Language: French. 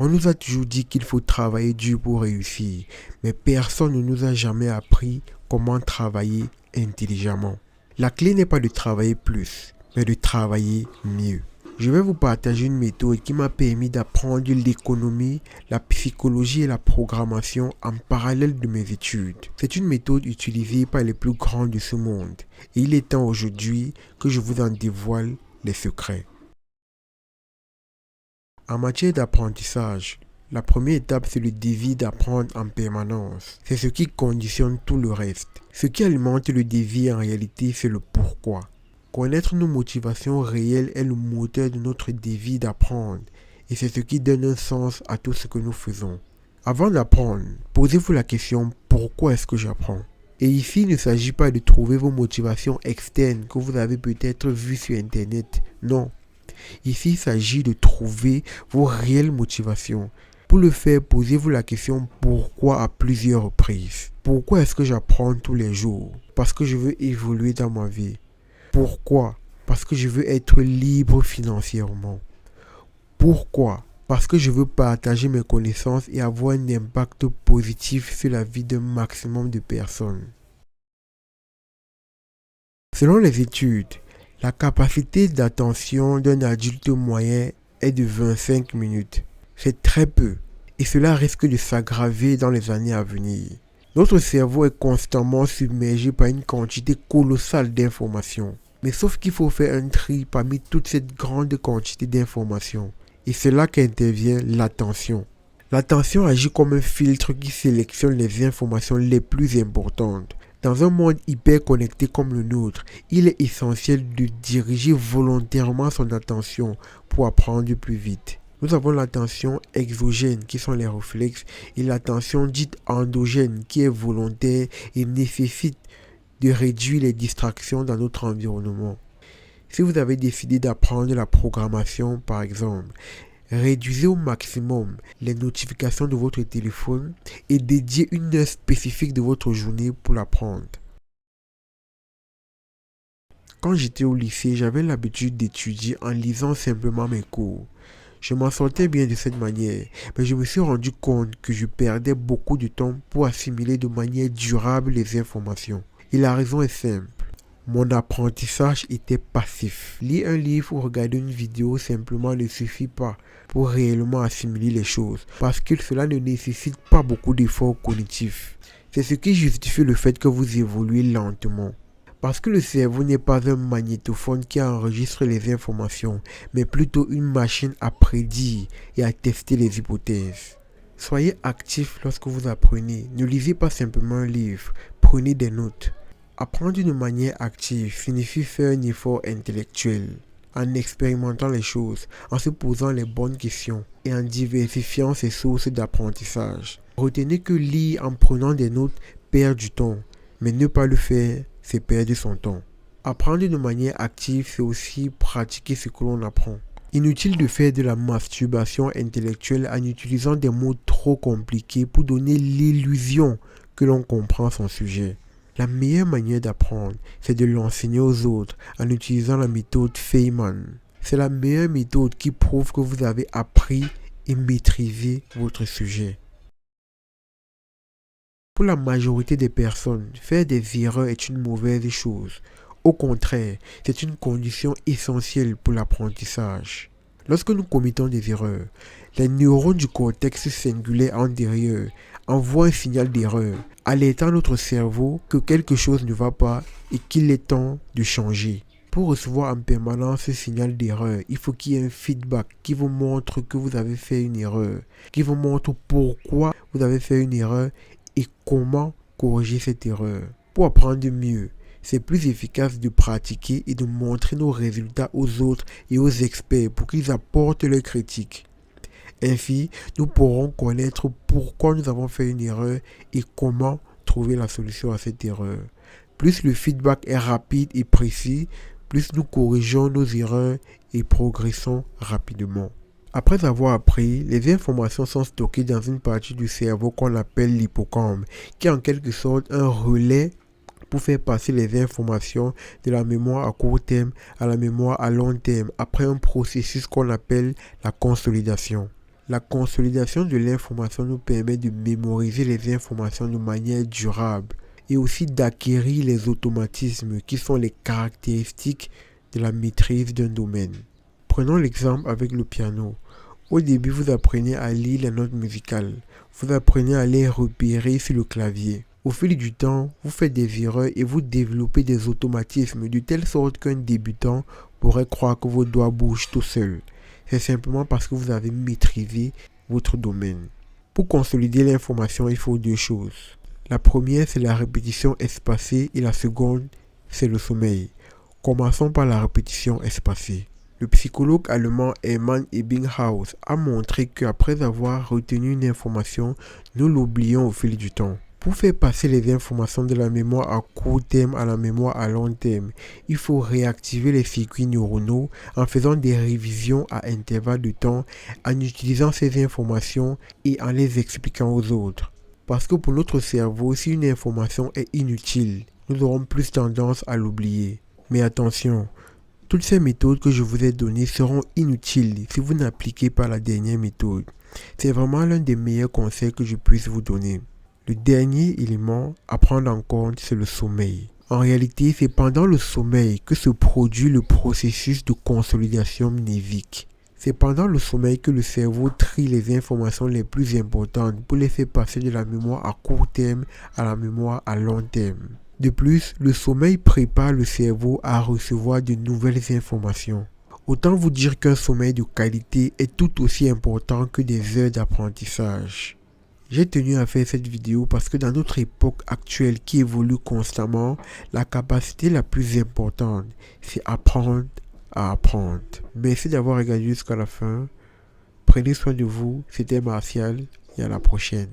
On nous a toujours dit qu'il faut travailler dur pour réussir, mais personne ne nous a jamais appris comment travailler intelligemment. La clé n'est pas de travailler plus, mais de travailler mieux. Je vais vous partager une méthode qui m'a permis d'apprendre l'économie, la psychologie et la programmation en parallèle de mes études. C'est une méthode utilisée par les plus grands de ce monde et il est temps aujourd'hui que je vous en dévoile les secrets. En matière d'apprentissage, la première étape, c'est le désir d'apprendre en permanence. C'est ce qui conditionne tout le reste. Ce qui alimente le désir en réalité, c'est le pourquoi. Connaître nos motivations réelles est le moteur de notre désir d'apprendre et c'est ce qui donne un sens à tout ce que nous faisons. Avant d'apprendre, posez-vous la question pourquoi est-ce que j'apprends? Et ici, il ne s'agit pas de trouver vos motivations externes que vous avez peut-être vues sur Internet. Non. Ici, il s'agit de trouver vos réelles motivations. Pour le faire, posez-vous la question pourquoi à plusieurs reprises. Pourquoi est-ce que j'apprends tous les jours? Parce que je veux évoluer dans ma vie. Pourquoi? Parce que je veux être libre financièrement. Pourquoi? Parce que je veux partager mes connaissances et avoir un impact positif sur la vie d'un maximum de personnes. Selon les études, la capacité d'attention d'un adulte moyen est de 25 minutes. C'est très peu et cela risque de s'aggraver dans les années à venir. Notre cerveau est constamment submergé par une quantité colossale d'informations. Mais sauf qu'il faut faire un tri parmi toute cette grande quantité d'informations. Et c'est là qu'intervient l'attention. L'attention agit comme un filtre qui sélectionne les informations les plus importantes. Dans un monde hyper connecté comme le nôtre, il est essentiel de diriger volontairement son attention pour apprendre plus vite. Nous avons l'attention exogène qui sont les réflexes et l'attention dite endogène qui est volontaire et nécessite de réduire les distractions dans notre environnement. Si vous avez décidé d'apprendre la programmation par exemple, réduisez au maximum les notifications de votre téléphone et dédiez une heure spécifique de votre journée pour l'apprendre. Quand j'étais au lycée, j'avais l'habitude d'étudier en lisant simplement mes cours. Je m'en sortais bien de cette manière, mais je me suis rendu compte que je perdais beaucoup de temps pour assimiler de manière durable les informations. Et la raison est simple. Mon apprentissage était passif. Lire un livre ou regarder une vidéo simplement ne suffit pas pour réellement assimiler les choses, parce que cela ne nécessite pas beaucoup d'efforts cognitifs. C'est ce qui justifie le fait que vous évoluez lentement. Parce que le cerveau n'est pas un magnétophone qui enregistre les informations, mais plutôt une machine à prédire et à tester les hypothèses. Soyez actif lorsque vous apprenez. Ne lisez pas simplement un livre, prenez des notes. Apprendre d'une manière active signifie faire un effort intellectuel, en expérimentant les choses, en se posant les bonnes questions et en diversifiant ses sources d'apprentissage. Retenez que lire en prenant des notes perd du temps, mais ne pas le faire, c'est perdre son temps. Apprendre de manière active, c'est aussi pratiquer ce que l'on apprend. Inutile de faire de la masturbation intellectuelle en utilisant des mots trop compliqués pour donner l'illusion que l'on comprend son sujet. La meilleure manière d'apprendre, c'est de l'enseigner aux autres en utilisant la méthode Feynman. C'est la meilleure méthode qui prouve que vous avez appris et maîtrisé votre sujet. Pour la majorité des personnes, faire des erreurs est une mauvaise chose. Au contraire, c'est une condition essentielle pour l'apprentissage. Lorsque nous commettons des erreurs, les neurones du cortex singulaire antérieur envoient un signal d'erreur, alertant notre cerveau que quelque chose ne va pas et qu'il est temps de changer. Pour recevoir en permanence ce signal d'erreur, il faut qu'il y ait un feedback qui vous montre que vous avez fait une erreur, qui vous montre pourquoi vous avez fait une erreur et comment corriger cette erreur. Pour apprendre mieux, c'est plus efficace de pratiquer et de montrer nos résultats aux autres et aux experts pour qu'ils apportent leurs critiques. Ainsi, nous pourrons connaître pourquoi nous avons fait une erreur et comment trouver la solution à cette erreur. Plus le feedback est rapide et précis, plus nous corrigeons nos erreurs et progressons rapidement. Après avoir appris, les informations sont stockées dans une partie du cerveau qu'on appelle l'hippocampe, qui est en quelque sorte un relais pour faire passer les informations de la mémoire à court terme à la mémoire à long terme après un processus qu'on appelle la consolidation. La consolidation de l'information nous permet de mémoriser les informations de manière durable et aussi d'acquérir les automatismes qui sont les caractéristiques de la maîtrise d'un domaine. Prenons l'exemple avec le piano. Au début, vous apprenez à lire les notes musicales. Vous apprenez à les repérer sur le clavier. Au fil du temps, vous faites des erreurs et vous développez des automatismes de telle sorte qu'un débutant pourrait croire que vos doigts bougent tout seuls. C'est simplement parce que vous avez maîtrisé votre domaine. Pour consolider l'information, il faut deux choses. La première, c'est la répétition espacée et la seconde, c'est le sommeil. Commençons par la répétition espacée. Le psychologue allemand Hermann Ebbinghaus a montré qu'après avoir retenu une information, nous l'oublions au fil du temps. Pour faire passer les informations de la mémoire à court terme à la mémoire à long terme, il faut réactiver les circuits neuronaux en faisant des révisions à intervalles de temps, en utilisant ces informations et en les expliquant aux autres. Parce que pour notre cerveau, si une information est inutile, nous aurons plus tendance à l'oublier. Mais attention, toutes ces méthodes que je vous ai données seront inutiles si vous n'appliquez pas la dernière méthode. C'est vraiment l'un des meilleurs conseils que je puisse vous donner. Le dernier élément à prendre en compte, c'est le sommeil. En réalité, c'est pendant le sommeil que se produit le processus de consolidation mnésique. C'est pendant le sommeil que le cerveau trie les informations les plus importantes pour les faire passer de la mémoire à court terme à la mémoire à long terme. De plus, le sommeil prépare le cerveau à recevoir de nouvelles informations. Autant vous dire qu'un sommeil de qualité est tout aussi important que des heures d'apprentissage. J'ai tenu à faire cette vidéo parce que dans notre époque actuelle qui évolue constamment, la capacité la plus importante, c'est apprendre à apprendre. Merci d'avoir regardé jusqu'à la fin. Prenez soin de vous. C'était Martial et à la prochaine.